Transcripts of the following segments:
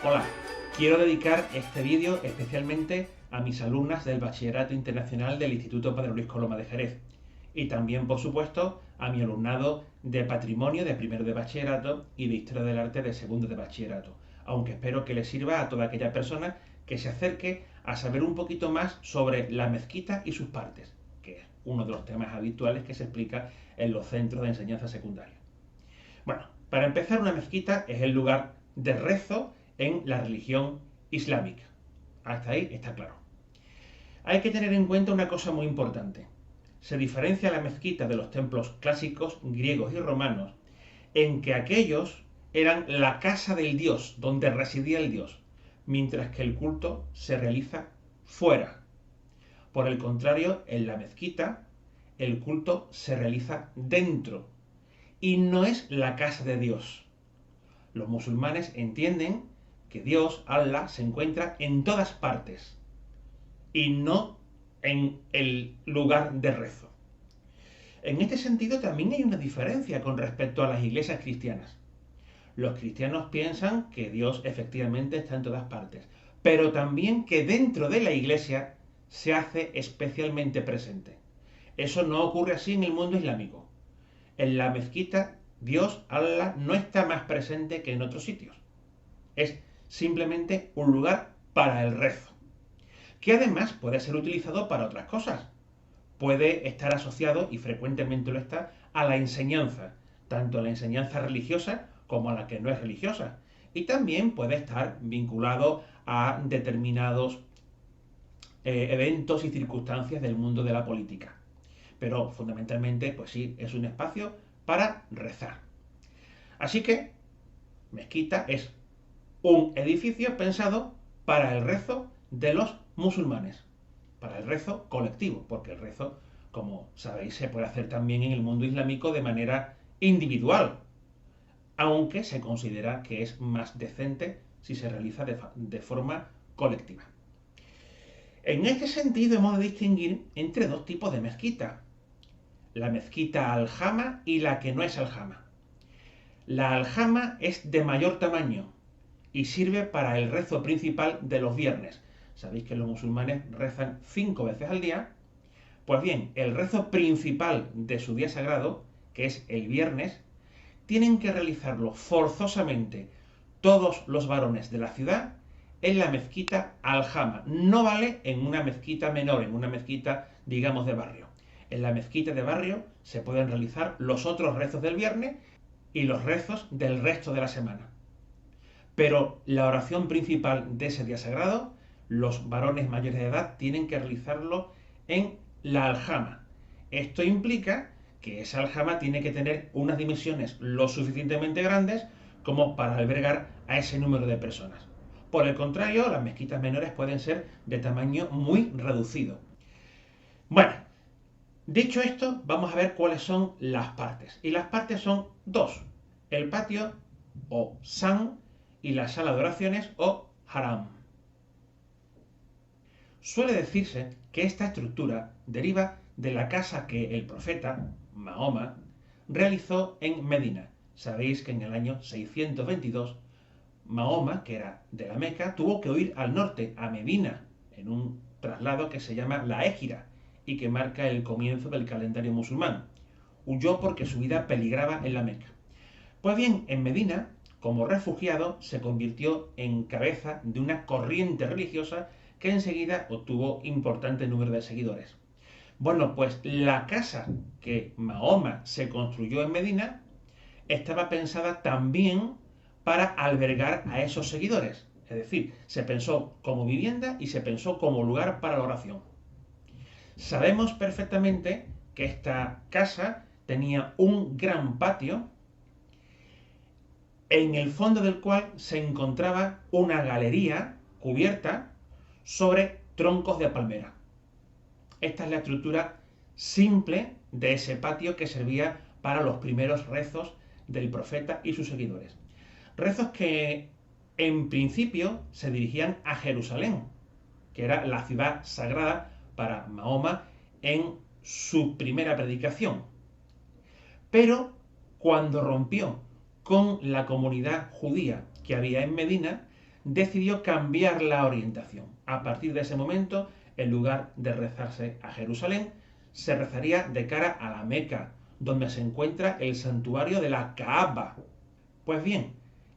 Hola, quiero dedicar este vídeo especialmente a mis alumnas del Bachillerato Internacional del Instituto Padre Luis Coloma de Jerez y también, por supuesto, a mi alumnado de Patrimonio de primero de Bachillerato y de Historia del Arte de segundo de Bachillerato, aunque espero que les sirva a toda aquella persona que se acerque a saber un poquito más sobre la mezquita y sus partes, que es uno de los temas habituales que se explica en los centros de enseñanza secundaria. Bueno, para empezar, una mezquita es el lugar de rezo en la religión islámica. Hasta ahí está claro. Hay que tener en cuenta una cosa muy importante. Se diferencia la mezquita de los templos clásicos griegos y romanos en que aquellos eran la casa del dios, donde residía el dios, mientras que el culto se realiza fuera. Por el contrario, en la mezquita el culto se realiza dentro y no es la casa de Dios. Los musulmanes entienden que Dios, Allah, se encuentra en todas partes y no en el lugar de rezo. En este sentido también hay una diferencia con respecto a las iglesias cristianas. Los cristianos piensan que Dios efectivamente está en todas partes, pero también que dentro de la iglesia se hace especialmente presente. Eso no ocurre así en el mundo islámico. En la mezquita, Dios, Allah, no está más presente que en otros sitios. Es simplemente un lugar para el rezo, que además puede ser utilizado para otras cosas. Puede estar asociado, y frecuentemente lo está, a la enseñanza, tanto a la enseñanza religiosa como a la que no es religiosa. Y también puede estar vinculado a determinados eventos y circunstancias del mundo de la política. Pero fundamentalmente, pues sí, es un espacio para rezar. Así que, mezquita es un edificio pensado para el rezo de los musulmanes, para el rezo colectivo, porque el rezo, como sabéis, se puede hacer también en el mundo islámico de manera individual, aunque se considera que es más decente si se realiza de forma colectiva. En este sentido hemos de distinguir entre dos tipos de mezquita: la mezquita aljama y la que no es aljama. La aljama es de mayor tamaño y sirve para el rezo principal de los viernes. Sabéis que los musulmanes rezan 5 veces al día. Pues bien, el rezo principal de su día sagrado, que es el viernes, tienen que realizarlo forzosamente todos los varones de la ciudad en la mezquita aljama. No vale en una mezquita menor, en una mezquita, digamos, de barrio. En la mezquita de barrio se pueden realizar los otros rezos del viernes y los rezos del resto de la semana. Pero la oración principal de ese día sagrado, los varones mayores de edad tienen que realizarlo en la aljama. Esto implica que esa aljama tiene que tener unas dimensiones lo suficientemente grandes como para albergar a ese número de personas. Por el contrario, las mezquitas menores pueden ser de tamaño muy reducido. Bueno, dicho esto, vamos a ver cuáles son las partes. Y las partes son dos: el patio o san y la sala de oraciones o haram. Suele decirse que esta estructura deriva de la casa que el profeta, Mahoma, realizó en Medina. Sabéis que en el año 622, Mahoma, que era de la Meca, tuvo que huir al norte, a Medina, en un traslado que se llama la Égira y que marca el comienzo del calendario musulmán. Huyó porque su vida peligraba en la Meca. Pues bien, en Medina, como refugiado, se convirtió en cabeza de una corriente religiosa que enseguida obtuvo importante número de seguidores. Bueno, pues la casa que Mahoma se construyó en Medina estaba pensada también para albergar a esos seguidores. Es decir, se pensó como vivienda y se pensó como lugar para la oración. Sabemos perfectamente que esta casa tenía un gran patio en el fondo del cual se encontraba una galería cubierta sobre troncos de palmera. Esta es la estructura simple de ese patio que servía para los primeros rezos del profeta y sus seguidores. Rezos que en principio se dirigían a Jerusalén, que era la ciudad sagrada para Mahoma en su primera predicación. Pero cuando rompió con la comunidad judía que había en Medina, decidió cambiar la orientación. A partir de ese momento, en lugar de rezarse a Jerusalén, se rezaría de cara a la Meca, donde se encuentra el santuario de la Kaaba. Pues bien,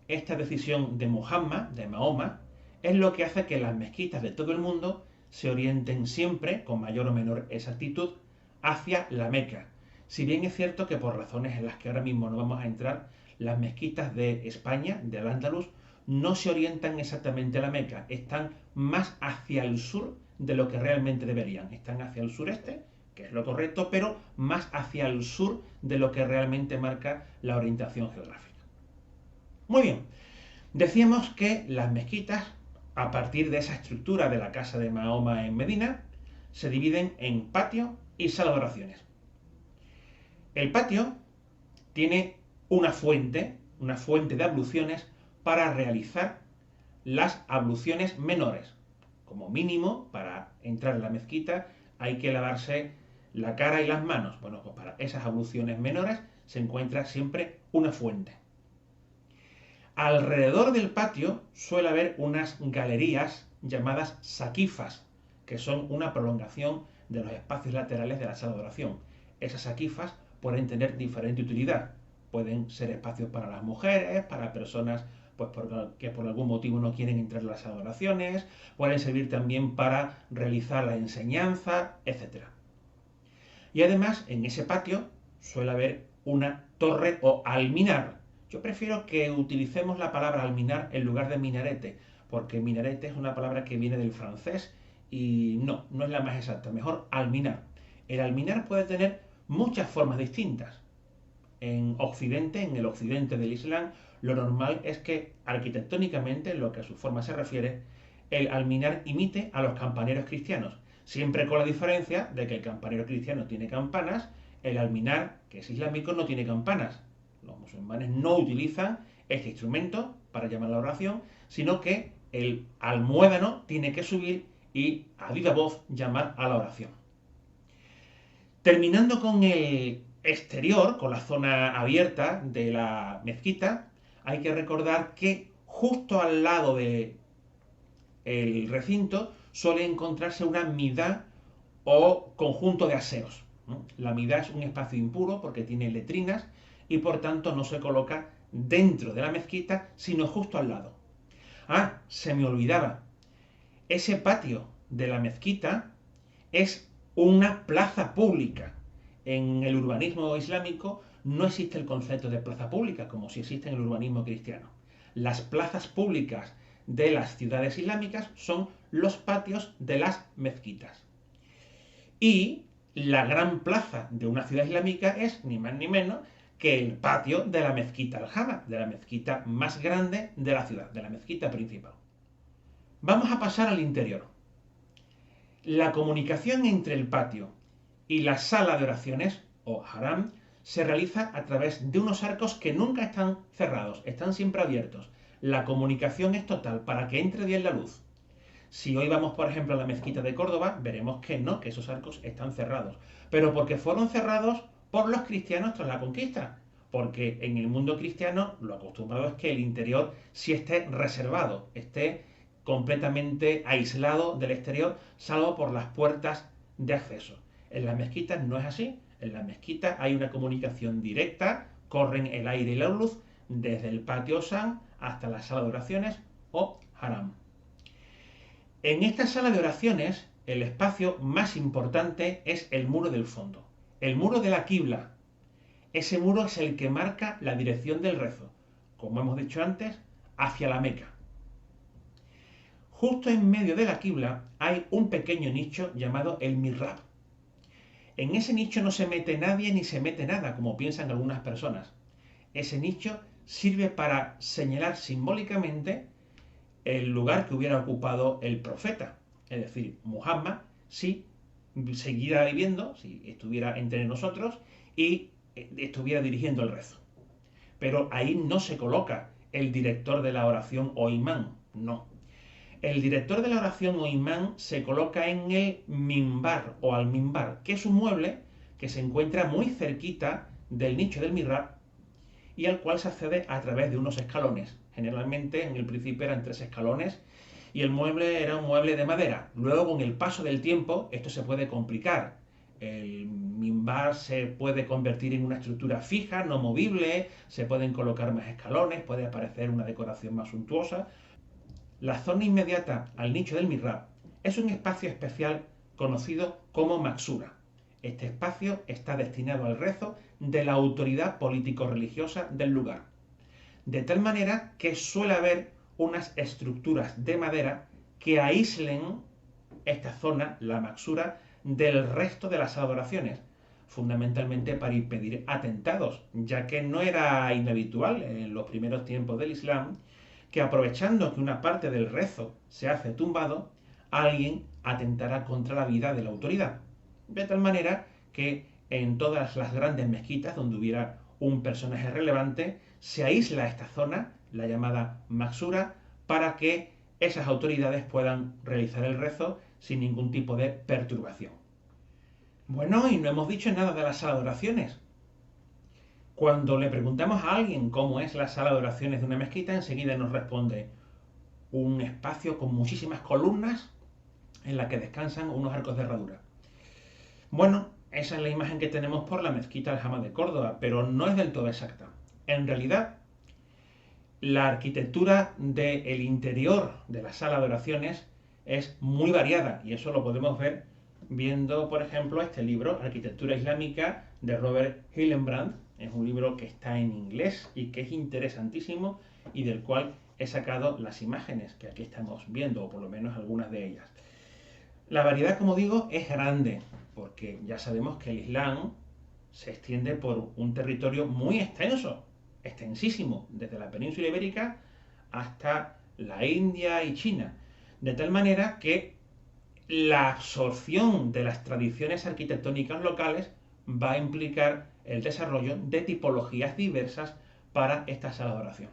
esta decisión de Muhammad, de Mahoma, es lo que hace que las mezquitas de todo el mundo se orienten siempre, con mayor o menor exactitud, hacia la Meca. Si bien es cierto que por razones en las que ahora mismo no vamos a entrar, las mezquitas de España, de Al-Ándalus, no se orientan exactamente a la Meca, están más hacia el sur de lo que realmente deberían. Están hacia el sureste, que es lo correcto, pero más hacia el sur de lo que realmente marca la orientación geográfica. Muy bien, decíamos que las mezquitas, a partir de esa estructura de la casa de Mahoma en Medina, se dividen en patio y sala de oraciones. El patio tiene una fuente de abluciones para realizar las abluciones menores. Como mínimo, para entrar en la mezquita hay que lavarse la cara y las manos. Bueno, pues para esas abluciones menores se encuentra siempre una fuente. Alrededor del patio suele haber unas galerías llamadas saquifas, que son una prolongación de los espacios laterales de la sala de oración. Esas saquifas pueden tener diferente utilidad. Pueden ser espacios para las mujeres, para personas pues que por algún motivo no quieren entrar en las sala de oraciones, pueden servir también para realizar la enseñanza, etc. Y además, en ese patio suele haber una torre o alminar. Yo prefiero que utilicemos la palabra alminar en lugar de minarete, porque minarete es una palabra que viene del francés y no es la más exacta. Mejor alminar. El alminar puede tener muchas formas distintas. En el occidente del Islam, lo normal es que arquitectónicamente, en lo que a su forma se refiere, el alminar imite a los campaneros cristianos. Siempre con la diferencia de que el campanero cristiano tiene campanas, el alminar, que es islámico, no tiene campanas. Los musulmanes no utilizan este instrumento para llamar a la oración, sino que el almuédano tiene que subir y a viva voz llamar a la oración. Terminando con el exterior, con la zona abierta de la mezquita, hay que recordar que justo al lado del recinto suele encontrarse una midá o conjunto de aseos. La midá es un espacio impuro porque tiene letrinas y por tanto no se coloca dentro de la mezquita, sino justo al lado. Ah, se me olvidaba. Ese patio de la mezquita es una plaza pública. En el urbanismo islámico no existe el concepto de plaza pública como si existe en el urbanismo cristiano. Las plazas públicas de las ciudades islámicas son los patios de las mezquitas. Y la gran plaza de una ciudad islámica es ni más ni menos que el patio de la mezquita Al-Jama, de la mezquita más grande de la ciudad, de la mezquita principal. Vamos a pasar al interior. La comunicación entre el patio y la sala de oraciones, o haram, se realiza a través de unos arcos que nunca están cerrados, están siempre abiertos. La comunicación es total para que entre bien la luz. Si hoy vamos, por ejemplo, a la mezquita de Córdoba, veremos que no, que esos arcos están cerrados. Pero porque fueron cerrados por los cristianos tras la conquista. Porque en el mundo cristiano lo acostumbrado es que el interior sí esté reservado, esté completamente aislado del exterior, salvo por las puertas de acceso. En las mezquitas no es así. En las mezquitas hay una comunicación directa, corren el aire y la luz desde el patio San hasta la sala de oraciones o haram. En esta sala de oraciones, el espacio más importante es el muro del fondo, el muro de la quibla. Ese muro es el que marca la dirección del rezo, como hemos dicho antes, hacia la Meca. Justo en medio de la quibla hay un pequeño nicho llamado el mihrab. En ese nicho no se mete nadie ni se mete nada, como piensan algunas personas. Ese nicho sirve para señalar simbólicamente el lugar que hubiera ocupado el profeta, es decir, Muhammad, si siguiera viviendo, si estuviera entre nosotros y estuviera dirigiendo el rezo. Pero ahí no se coloca el director de la oración o imán, no. El director de la oración o imán se coloca en el minbar o al minbar, que es un mueble que se encuentra muy cerquita del nicho del mihrab y al cual se accede a través de unos escalones. Generalmente en el principio eran 3 escalones y el mueble era un mueble de madera. Luego con el paso del tiempo esto se puede complicar. El minbar se puede convertir en una estructura fija, no movible, se pueden colocar más escalones, puede aparecer una decoración más suntuosa. La zona inmediata al nicho del mihrab es un espacio especial conocido como maksura. Este espacio está destinado al rezo de la autoridad político-religiosa del lugar. De tal manera que suele haber unas estructuras de madera que aíslen esta zona, la maksura, del resto de las adoraciones, fundamentalmente para impedir atentados, ya que no era inhabitual en los primeros tiempos del Islam que, aprovechando que una parte del rezo se hace tumbado, alguien atentara contra la vida de la autoridad. De tal manera que en todas las grandes mezquitas donde hubiera un personaje relevante, se aísla esta zona, la llamada maksura, para que esas autoridades puedan realizar el rezo sin ningún tipo de perturbación. Bueno, y no hemos dicho nada de las salas de oraciones. Cuando le preguntamos a alguien cómo es la sala de oraciones de una mezquita, enseguida nos responde un espacio con muchísimas columnas en la que descansan unos arcos de herradura. Bueno, esa es la imagen que tenemos por la mezquita Al-Hama de Córdoba, pero no es del todo exacta. En realidad, la arquitectura del interior de la sala de oraciones es muy variada y eso lo podemos ver viendo, por ejemplo, este libro, Arquitectura Islámica, de Robert Hillenbrand. Es un libro que está en inglés y que es interesantísimo y del cual he sacado las imágenes que aquí estamos viendo, o por lo menos algunas de ellas. La variedad, como digo, es grande, porque ya sabemos que el Islam se extiende por un territorio muy extenso, extensísimo, desde la península ibérica hasta la India y China, de tal manera que la absorción de las tradiciones arquitectónicas locales va a implicar el desarrollo de tipologías diversas para esta sala de oración.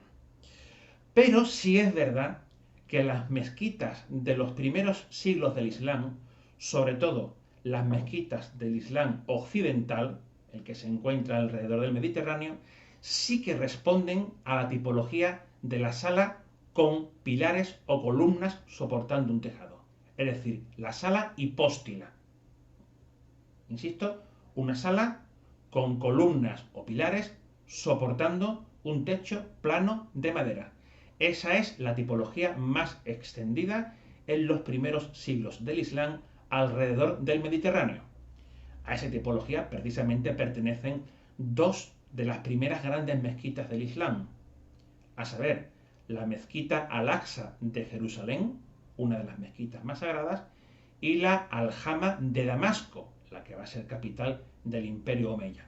Pero sí es verdad que las mezquitas de los primeros siglos del Islam, sobre todo las mezquitas del Islam occidental, el que se encuentra alrededor del Mediterráneo, sí que responden a la tipología de la sala con pilares o columnas soportando un tejado. Es decir, la sala hipóstila. Insisto, una sala con columnas o pilares soportando un techo plano de madera. Esa es la tipología más extendida en los primeros siglos del Islam alrededor del Mediterráneo. A esa tipología precisamente pertenecen dos de las primeras grandes mezquitas del Islam, a saber, la mezquita Al-Aqsa de Jerusalén, una de las mezquitas más sagradas, y la Al-Hama de Damasco, la que va a ser capital del Imperio Omeya.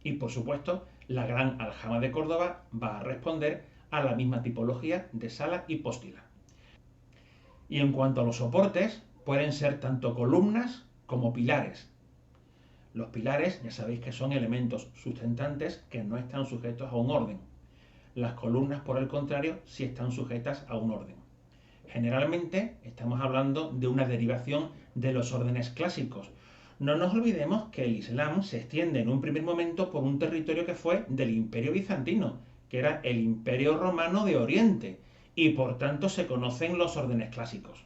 Y por supuesto, la gran Al-Hama de Córdoba va a responder a la misma tipología de sala hipóstila. Y en cuanto a los soportes, pueden ser tanto columnas como pilares. Los pilares, ya sabéis que son elementos sustentantes que no están sujetos a un orden. Las columnas, por el contrario, sí están sujetas a un orden. Generalmente estamos hablando de una derivación de los órdenes clásicos. No nos olvidemos que el Islam se extiende en un primer momento por un territorio que fue del Imperio Bizantino, que era el Imperio Romano de Oriente, y por tanto se conocen los órdenes clásicos.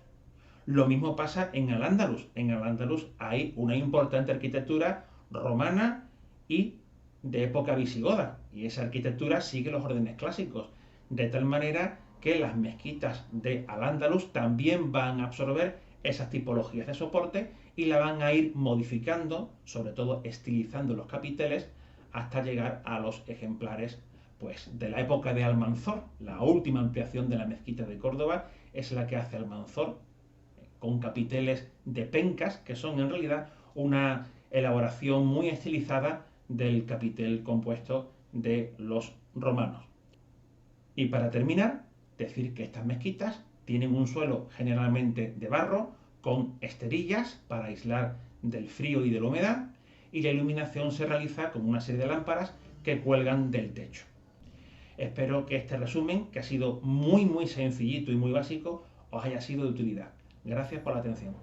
Lo mismo pasa en Al-Ándalus. En Al-Ándalus hay una importante arquitectura romana y de época visigoda, y esa arquitectura sigue los órdenes clásicos, de tal manera que las mezquitas de Al-Ándalus también van a absorber esas tipologías de soporte y la van a ir modificando, sobre todo estilizando los capiteles, hasta llegar a los ejemplares pues, de la época de Almanzor. La última ampliación de la mezquita de Córdoba es la que hace Almanzor, con capiteles de pencas, que son en realidad una elaboración muy estilizada del capitel compuesto de los romanos. Y para terminar, decir que estas mezquitas tienen un suelo generalmente de barro, con esterillas para aislar del frío y de la humedad, y la iluminación se realiza con una serie de lámparas que cuelgan del techo. Espero que este resumen, que ha sido muy sencillito y muy básico, os haya sido de utilidad. Gracias por la atención.